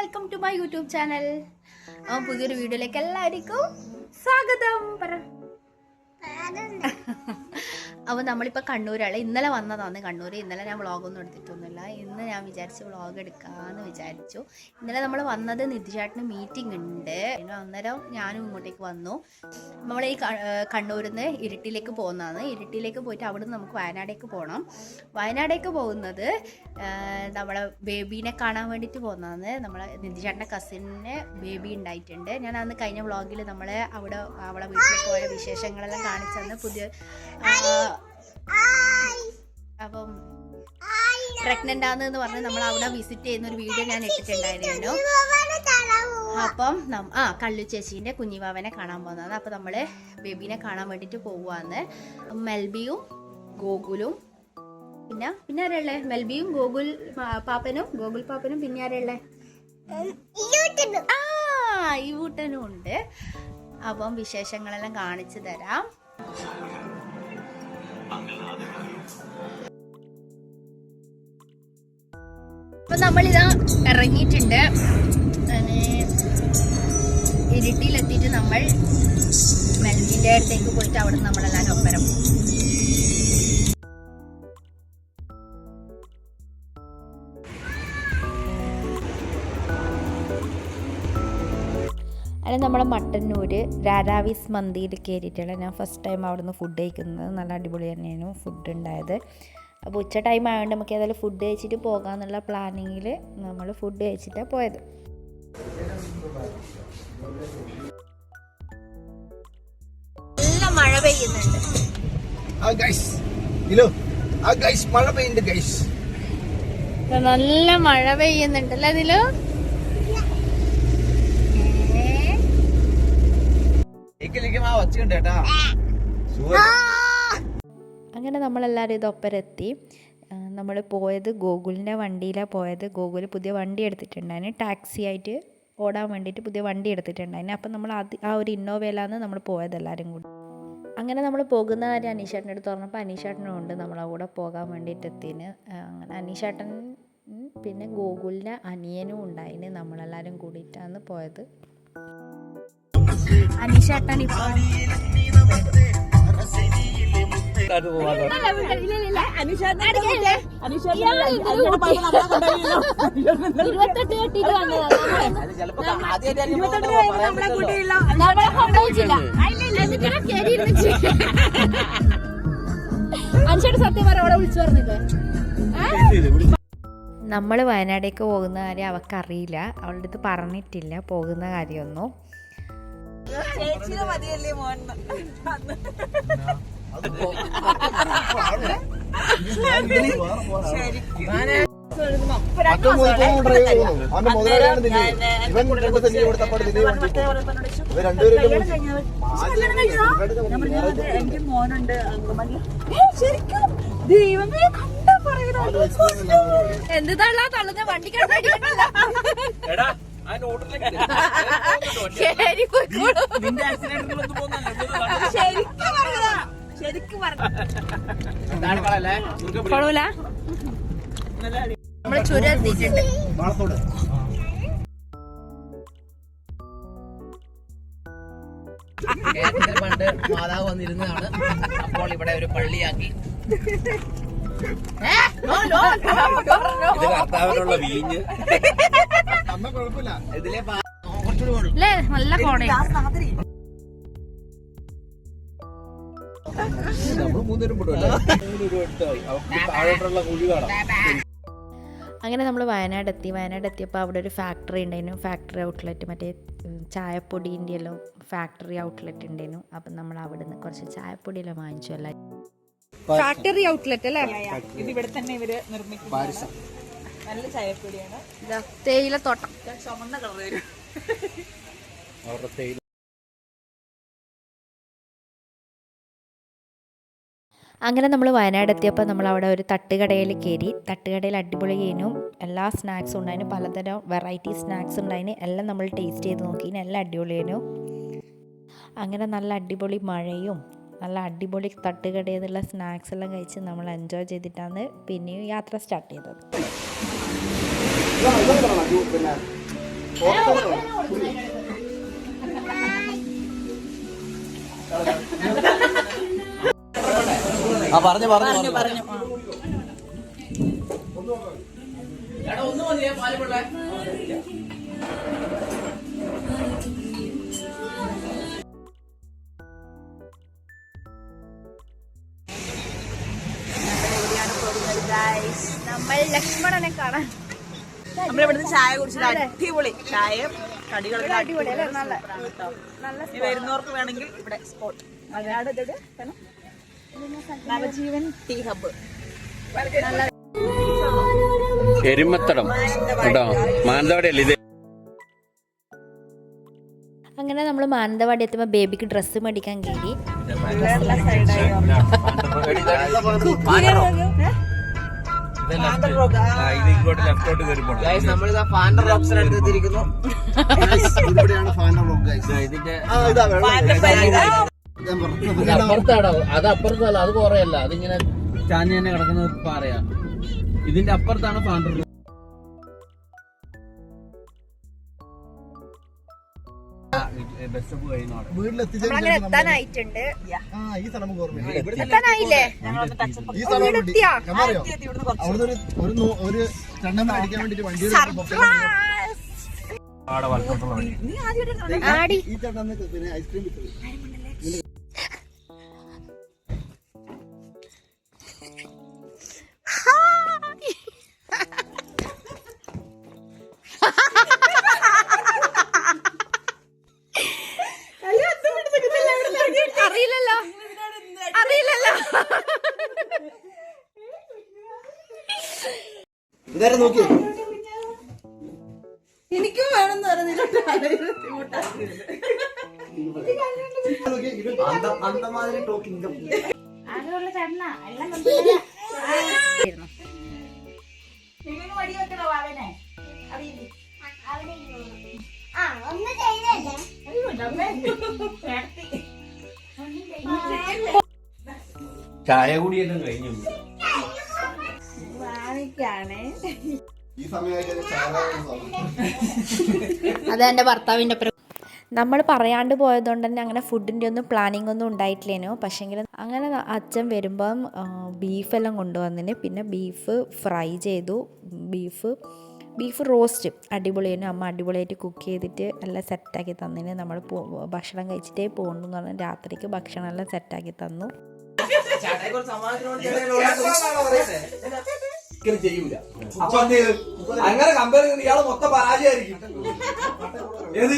Welcome to my YouTube channel. പുതിയൊരു വീഡിയോയിലേക്ക് എല്ലാവർക്കും സ്വാഗതം. അപ്പോൾ നമ്മളിപ്പോൾ കണ്ണൂരാണ്. ഇന്നലെ വന്നതാണ് കണ്ണൂർ. ഇന്നലെ ഞാൻ വ്ളോഗൊന്നും എടുത്തിട്ടൊന്നുമില്ല. ഇന്ന് ഞാൻ വിചാരിച്ചു വ്ളോഗ് എടുക്കാമെന്ന് വിചാരിച്ചു. ഇന്നലെ നമ്മൾ വന്നത് നിധിചേട്ടന് മീറ്റിംഗ് ഉണ്ട്. അന്നേരം ഞാനും ഇങ്ങോട്ടേക്ക് വന്നു. നമ്മൾ ഈ കണ്ണൂരിൽ നിന്ന് ഇരിട്ടിയിലേക്ക് പോകുന്നതാണ്. ഇരിട്ടിയിലേക്ക് പോയിട്ട് അവിടെ നിന്ന് നമുക്ക് വയനാടേക്ക് പോകണം. വയനാടേക്ക് പോകുന്നത് നമ്മളെ ബേബീനെ കാണാൻ വേണ്ടിയിട്ട് പോകുന്നതാണ്. നമ്മളെ നിധിചേട്ടൻ്റെ കസിന് ബേബി ഉണ്ടായിട്ടുണ്ട്. ഞാൻ അന്ന് കഴിഞ്ഞ വ്ളോഗിൽ നമ്മളെ അവളെ വീട്ടിൽ പോയ വിശേഷങ്ങളെല്ലാം കാണിച്ചു തന്ന് പുതിയ അപ്പം പ്രഗ്നന്റ് ആണെന്ന് പറഞ്ഞ് നമ്മൾ അവിടെ വിസിറ്റ് ചെയ്യുന്ന ഒരു വീഡിയോ ഞാൻ ഇട്ടിട്ടുണ്ടായിരുന്നു. അപ്പം കള്ളു ചേച്ചീൻ്റെ കുഞ്ഞിവാവനെ കാണാൻ പോകുന്നത്. അപ്പം നമ്മൾ ബേബീനെ കാണാൻ വേണ്ടിയിട്ട് പോവുകയാണ്. മെൽബിയും ഗോകുലും പിന്നെ ആരെയുള്ളേ? മെൽബിയും ഗോകുൽ പാപ്പനും പിന്നെ ആരെയുള്ളേ? ഈ വീട്ടനും ഉണ്ട്. അപ്പം വിശേഷങ്ങളെല്ലാം കാണിച്ചു തരാം. അപ്പൊ നമ്മളിതാ ഇറങ്ങിയിട്ടുണ്ട്. ഇരിട്ടിയിലെത്തിയിട്ട് നമ്മൾ മെൽബിന്റെ അടുത്തേക്ക് പോയിട്ട് അവിടെ നിന്ന് നമ്മളെല്ലാവരും ഒപ്പരം പോകും. അതിന് നമ്മളെ മട്ടന്നൂർ രാരാവീസ് മന്തിയിൽ കയറിയിട്ടുള്ള ഞാൻ ഫസ്റ്റ് ടൈം അവിടെ നിന്ന് ഫുഡ് കഴിക്കുന്നത്. നല്ല അടിപൊളി തന്നെയാണ് ഫുഡ് ഉണ്ടായത്. അപ്പോൾ ഉച്ച ടൈം ആയതുകൊണ്ട് നമുക്ക് ഏതായാലും ഫുഡ് കഴിച്ചിട്ട് പോകാമെന്നുള്ള പ്ലാനിങ്ങിൽ നമ്മൾ ഫുഡ് കഴിച്ചിട്ടാണ് പോയത്. നല്ല മഴ പെയ്യുന്നുണ്ട്. നല്ല മഴ പെയ്യുന്നുണ്ടല്ലേ ഇതില്. അങ്ങനെ നമ്മളെല്ലാവരും ഇതൊപ്പരെത്തി. നമ്മൾ പോയത് ഗോകുലിൻ്റെ വണ്ടിയിലാണ് പോയത്. ഗോകുൽ പുതിയ വണ്ടി എടുത്തിട്ടുണ്ടായിരുന്നു. ടാക്സി ആയിട്ട് ഓടാൻ വേണ്ടിയിട്ട് പുതിയ വണ്ടി എടുത്തിട്ടുണ്ടായിരുന്നു. അപ്പം നമ്മൾ ആ ഒരു ഇന്നോവയിലാണ് നമ്മൾ പോയത് എല്ലാവരും കൂടി. അങ്ങനെ നമ്മൾ പോകുന്ന കാര്യം അനീഷേട്ടൻ്റെ അടുത്ത് പറഞ്ഞപ്പോൾ അനീഷേട്ടനും ഉണ്ട് നമ്മളെ കൂടെ പോകാൻ വേണ്ടിയിട്ട് എത്തിന്. അങ്ങനെ അനീഷേട്ടൻ പിന്നെ ഗോകുലിൻ്റെ അനിയനും ഉണ്ടായിന്. നമ്മളെല്ലാവരും കൂടിയിട്ടാണ് പോയത്. അനീഷേട്ടൻ ഇപ്പോൾ സത്യം പറ അവിടെ വിളിച്ചു പറഞ്ഞില്ലേ. നമ്മൾ വയനാടേക്ക് പോകുന്ന കാര്യം അവൾക്കറിയില്ല. അവളുടെ അടുത്ത് പറഞ്ഞിട്ടില്ല പോകുന്ന കാര്യമൊന്നും. എനിക്ക് മോനുണ്ട്. ദൈവമേ കണ്ടാ പറയുന്നത് എന്താണ് തള്ളുന്ന വണ്ടിക്ക് നമ്മള് ചുരം എത്തിയിട്ടുണ്ട്. പണ്ട് മാതാവ് വന്നിരുന്നതാണ്. അപ്പോൾ ഇവിടെ ഒരു പള്ളിയാക്കി. ഇത് കർത്താവിനുള്ള വീഞ്ഞ്. ഇതിലെ നല്ല കോണേ. അങ്ങനെ നമ്മൾ വയനാടെത്തിയപ്പോൾ അവിടെ ഒരു ഫാക്ടറി ഉണ്ടായിരുന്നു. ഫാക്ടറി ഔട്ട്ലെറ്റ്, മറ്റേ ചായപ്പൊടീൻ്റെ എല്ലാം ഫാക്ടറി ഔട്ട്ലെറ്റ് ഉണ്ടായിരുന്നു. അപ്പം നമ്മൾ അവിടെ നിന്ന് കുറച്ച് ചായപ്പൊടിയെല്ലാം വാങ്ങിച്ചു. അല്ല ഫാക്ടറി ഔട്ട്ലെറ്റ് അല്ലേ? ഇത് ഇവിടെ തന്നെ ഇവര് നിർമ്മിക്കുന്ന നല്ല ചായപ്പൊടിയാണ്. തേയില തോട്ടം ചുമന്ന കളർ വരും. അങ്ങനെ നമ്മൾ വയനാടെത്തിയപ്പോൾ നമ്മൾ അവിടെ ഒരു തട്ടുകടയിൽ കയറി. തട്ടുകടയിൽ അടിപൊളി ചെയ്യുന്നു. എല്ലാ സ്നാക്സും ഉണ്ടായിരുന്നു. പലതരം വെറൈറ്റി സ്നാക്സ് ഉണ്ടായിരുന്നു. എല്ലാം നമ്മൾ ടേസ്റ്റ് ചെയ്ത് നോക്കി. എല്ലാം അടിപൊളിയായിരുന്നു. അങ്ങനെ നല്ല അടിപൊളി മഴയും നല്ല അടിപൊളി തട്ടുകടയിൽ നിന്നുള്ള സ്നാക്സ് എല്ലാം കഴിച്ച് നമ്മൾ എൻജോയ് ചെയ്തിട്ടാണ് പിന്നെയും യാത്ര സ്റ്റാർട്ട് ചെയ്തത്. പറഞ്ഞു ഒന്ന് മതിയേ പാല് പിള്ളേ. നമ്മൾ ലക്ഷ്മണനെ കാണാൻ നമ്മളിവിടുന്ന് ചായ കുടിച്ചിട്ട് അടിപൊളി ചായയും കടികളും അടിപൊളിയല്ലേ? നല്ല വരുന്നവർക്ക് വേണമെങ്കിൽ ഇവിടെ spot Navajeevan tea hub. Erumathadam കേട്ടോ, മാനന്തവാടിയല്ലേ ഇത്. അങ്ങനെ നമ്മൾ മാനന്തവാടി എത്തുമ്പോൾ ബേബിക്ക് ഡ്രസ്സ് മേടിക്കാൻ കയറി. നമ്മളിതാ ഫാൻഡർ ഓപ്ഷൻ എടുത്തിരിക്കുന്നു. അപ്പുറത്താടോ, അത് അപ്പുറത്തല്ല, അത് കുറയല്ല, അതിങ്ങനെ ചാഞ്ഞ് തന്നെ കിടക്കുന്നത് പറയാ. ഇതിന്റെ അപ്പുറത്താണ് ഫാൻഡർ. എത്താനായിട്ടുണ്ട്. അറിയില്ലല്ലോ. ഇതാരെ നോക്കി എനിക്കും വേണമെന്ന് പറഞ്ഞില്ല. ചായ കൂടിയെല്ലാം കഴിഞ്ഞു. അതെന്റെ ഭർത്താവിന്റെ നമ്മൾ പറയാണ്ട് പോയതുകൊണ്ട് തന്നെ അങ്ങനെ ഫുഡിൻ്റെ ഒന്നും പ്ലാനിങ് ഒന്നും ഉണ്ടായിട്ടില്ലേനോ. പക്ഷേങ്കിൽ അങ്ങനെ അച്ഛൻ വരുമ്പം ബീഫെല്ലാം കൊണ്ടുവന്നിന്. പിന്നെ ബീഫ് ഫ്രൈ ചെയ്തു, ബീഫ് റോസ്റ്റ് അടിപൊളിയായിരുന്നു. അമ്മ അടിപൊളിയായിട്ട് കുക്ക് ചെയ്തിട്ട് എല്ലാം സെറ്റാക്കി തന്നിന്. നമ്മൾ ഭക്ഷണം കഴിച്ചിട്ടേ പോകണ്ടു എന്ന് പറഞ്ഞാൽ രാത്രിക്ക് ഭക്ഷണം എല്ലാം സെറ്റാക്കി തന്നു. അങ്ങനെ കമ്പയർ ചെയ്യുന്ന ഇയാള് മൊത്തം പരാജയമായിരിക്കും. ഏത്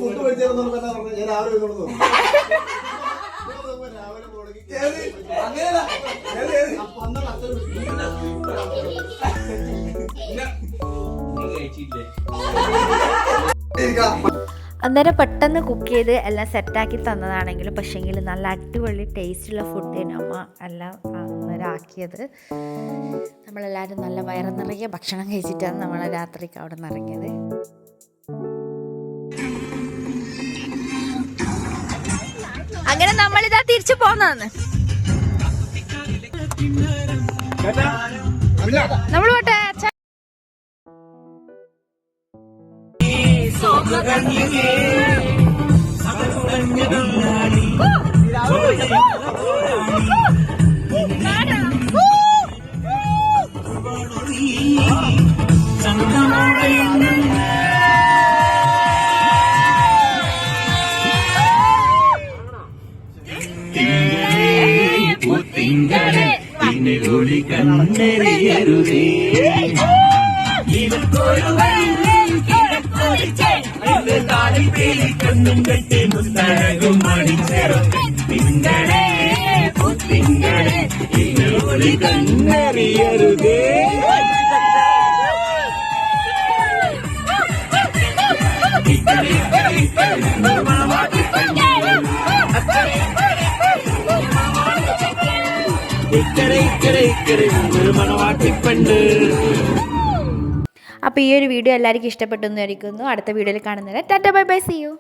ഫുഡ് മേടിച്ചു ഞാൻ രാവിലെ അന്നേരം പെട്ടെന്ന് കുക്ക് ചെയ്ത് എല്ലാം സെറ്റാക്കി തന്നതാണെങ്കിലും പക്ഷേങ്കിൽ നല്ല അടിപൊളി ടേസ്റ്റുള്ള ഫുഡ് അമ്മ എല്ലാം അന്നേരം ആക്കിയത്. നമ്മളെല്ലാവരും നല്ല വയറ് നിറയെ ഭക്ഷണം കഴിച്ചിട്ടാണ് നമ്മൾ രാത്രിക്ക് അവിടെ നിന്ന് ഇറങ്ങിയത്. അങ്ങനെ നമ്മളിതാ തിരിച്ചു പോന്നതാണ്. നമ്മൾ പോട്ടെ. ഇക്കരെ അപ്പോൾ ഈ ഒരു വീഡിയോ എല്ലാവർക്കും ഇഷ്ടപ്പെട്ടു എന്ന് വിചാരിക്കുന്നു. അടുത്ത വീഡിയോയിൽ കാണുന്നവരെ tata bye bye, see U.